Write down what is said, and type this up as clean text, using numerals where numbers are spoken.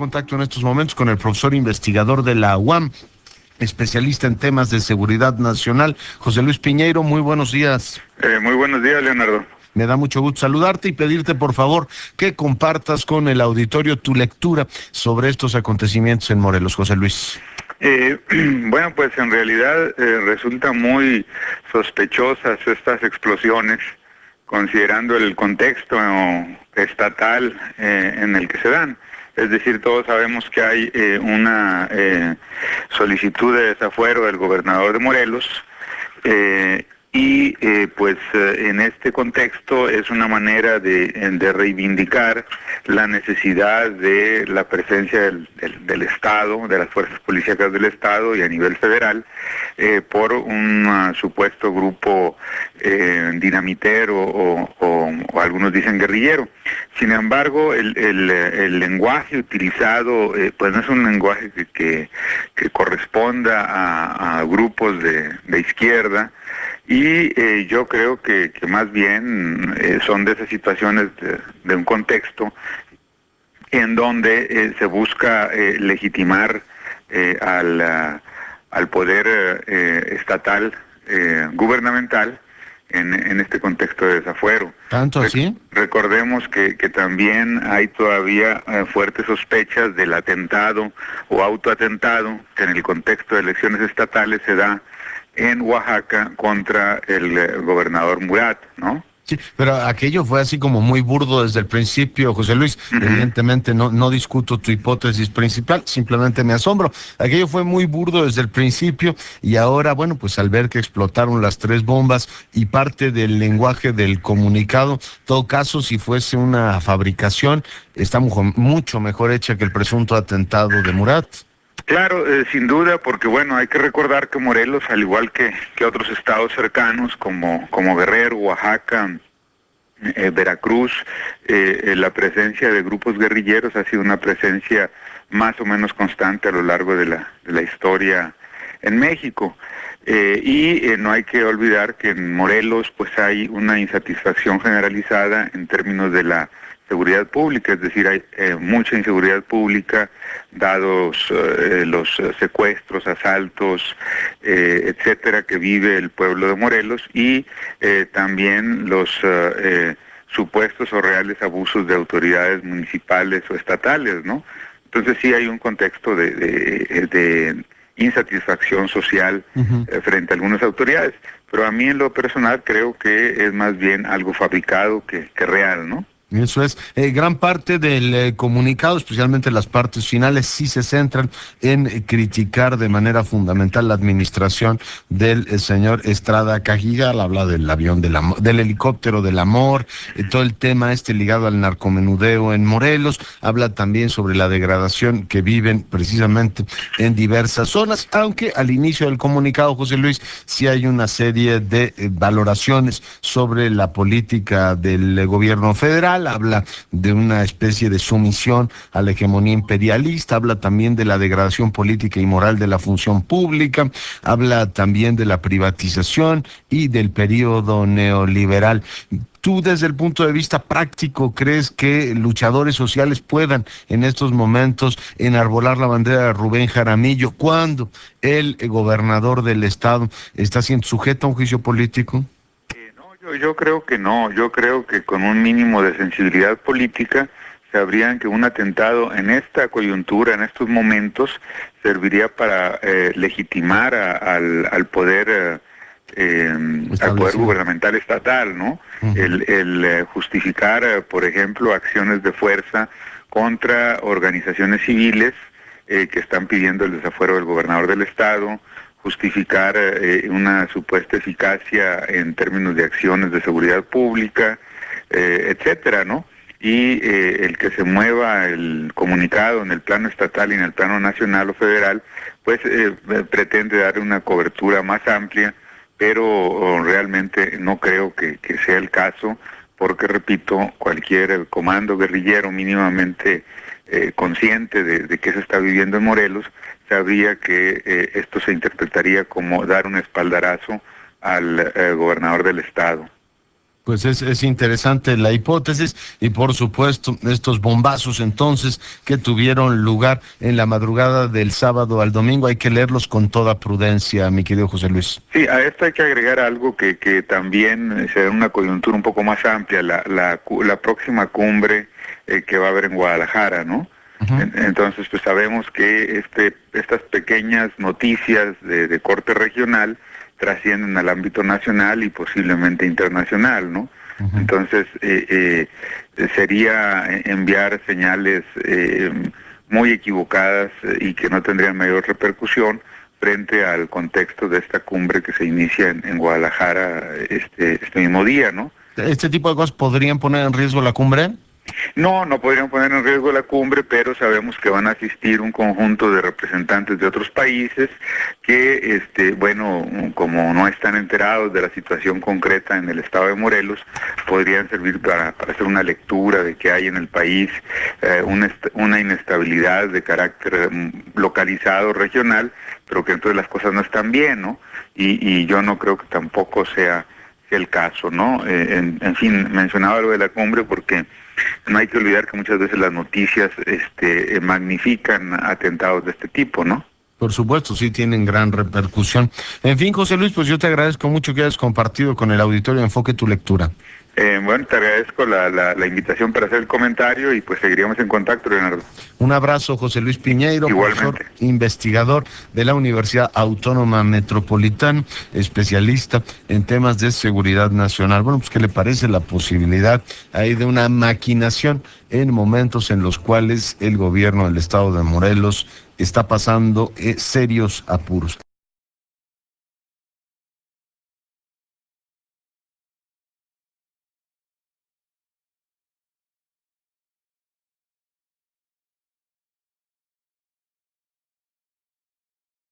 contacto en estos momentos con el profesor investigador de la UAM, especialista en temas de seguridad nacional, José Luis Piñeiro. Muy buenos días. Muy buenos días, Leonardo. Me da mucho gusto saludarte y pedirte, por favor, que compartas con el auditorio tu lectura sobre estos acontecimientos en Morelos, José Luis. Bueno, pues en realidad resultan muy sospechosas estas explosiones, considerando el contexto estatal en el que se dan. Es decir, todos sabemos que hay una solicitud de desafuero del gobernador de Morelos, en este contexto es una manera de reivindicar la necesidad de la presencia del Estado, de las fuerzas policíacas del Estado y a nivel federal, por un supuesto grupo dinamitero o algunos dicen guerrillero. Sin embargo, el lenguaje utilizado pues no es un lenguaje que corresponda a grupos de izquierda. Y yo creo que más bien son de esas situaciones de un contexto en donde se busca legitimar al poder estatal, gubernamental, en este contexto de desafuero. ¿Tanto así? Recordemos que también hay todavía fuertes sospechas del atentado o autoatentado que en el contexto de elecciones estatales se da en Oaxaca contra el gobernador Murat, ¿no? Sí, pero aquello fue así como muy burdo desde el principio, José Luis. Evidentemente no discuto tu hipótesis principal, simplemente me asombro. Aquello fue muy burdo desde el principio y ahora, bueno, pues al ver que explotaron las 3 bombas y parte del lenguaje del comunicado, en todo caso, si fuese una fabricación, está mucho mejor hecha que el presunto atentado de Murat. Claro, sin duda, porque bueno, hay que recordar que Morelos, al igual que otros estados cercanos como Guerrero, Oaxaca, Veracruz, la presencia de grupos guerrilleros ha sido una presencia más o menos constante a lo largo de la historia en México. No hay que olvidar que en Morelos pues hay una insatisfacción generalizada en términos de la seguridad pública, es decir, hay mucha inseguridad pública, dados los secuestros, asaltos, etcétera, que vive el pueblo de Morelos, y también los supuestos o reales abusos de autoridades municipales o estatales, ¿no? Entonces sí hay un contexto de insatisfacción social frente a algunas autoridades, pero a mí en lo personal creo que es más bien algo fabricado que real, ¿no? Eso es. Gran parte del comunicado, especialmente las partes finales, sí se centran en criticar de manera fundamental la administración del señor Estrada Cajigal. Habla del avión del helicóptero del amor, todo el tema ligado al narcomenudeo en Morelos. Habla también sobre la degradación que viven precisamente en diversas zonas, aunque al inicio del comunicado, José Luis, sí hay una serie de valoraciones sobre la política del gobierno federal. Habla de una especie de sumisión a la hegemonía imperialista, habla también de la degradación política y moral de la función pública, habla también de la privatización y del periodo neoliberal. ¿Tú, desde el punto de vista práctico, crees que luchadores sociales puedan en estos momentos enarbolar la bandera de Rubén Jaramillo cuando el gobernador del estado está siendo sujeto a un juicio político? Yo creo que no, yo creo que con un mínimo de sensibilidad política sabrían que un atentado en esta coyuntura, en estos momentos, serviría para legitimar al poder gubernamental estatal, ¿no? El justificar, por ejemplo, acciones de fuerza contra organizaciones civiles que están pidiendo el desafuero del gobernador del estado, justificar una supuesta eficacia en términos de acciones de seguridad pública, etcétera, ¿no? Y el que se mueva el comunicado en el plano estatal y en el plano nacional o federal, pues pretende dar una cobertura más amplia, pero realmente no creo que sea el caso, porque, repito, cualquier comando guerrillero mínimamente consciente de qué se está viviendo en Morelos, sabría que esto se interpretaría como dar un espaldarazo al gobernador del estado. Pues es interesante la hipótesis y por supuesto estos bombazos entonces que tuvieron lugar en la madrugada del sábado al domingo hay que leerlos con toda prudencia, mi querido José Luis. Sí, a esto hay que agregar algo que también se da una coyuntura un poco más amplia, la próxima cumbre que va a haber en Guadalajara, ¿no? Entonces pues sabemos que estas pequeñas noticias de corte regional trascienden al ámbito nacional y posiblemente internacional, ¿no? Entonces, sería enviar señales muy equivocadas y que no tendrían mayor repercusión frente al contexto de esta cumbre que se inicia en Guadalajara este mismo día, ¿no? ¿Este tipo de cosas podrían poner en riesgo la cumbre? No podrían poner en riesgo la cumbre, pero sabemos que van a asistir un conjunto de representantes de otros países que, bueno, como no están enterados de la situación concreta en el estado de Morelos, podrían servir para hacer una lectura de que hay en el país una inestabilidad de carácter localizado, regional, pero que entonces las cosas no están bien, ¿no? Y yo no creo que tampoco sea el caso, ¿no? En fin, mencionaba lo de la cumbre porque no hay que olvidar que muchas veces las noticias magnifican atentados de este tipo, ¿no? Por supuesto, sí tienen gran repercusión. En fin, José Luis, pues yo te agradezco mucho que hayas compartido con el auditorio Enfoque tu lectura. Bueno, te agradezco la invitación para hacer el comentario y pues seguiríamos en contacto, Leonardo. Un abrazo, José Luis Piñeiro, profesor investigador de la Universidad Autónoma Metropolitana, especialista en temas de seguridad nacional. Bueno, pues ¿qué le parece la posibilidad ahí de una maquinación en momentos en los cuales el gobierno del estado de Morelos está pasando serios apuros?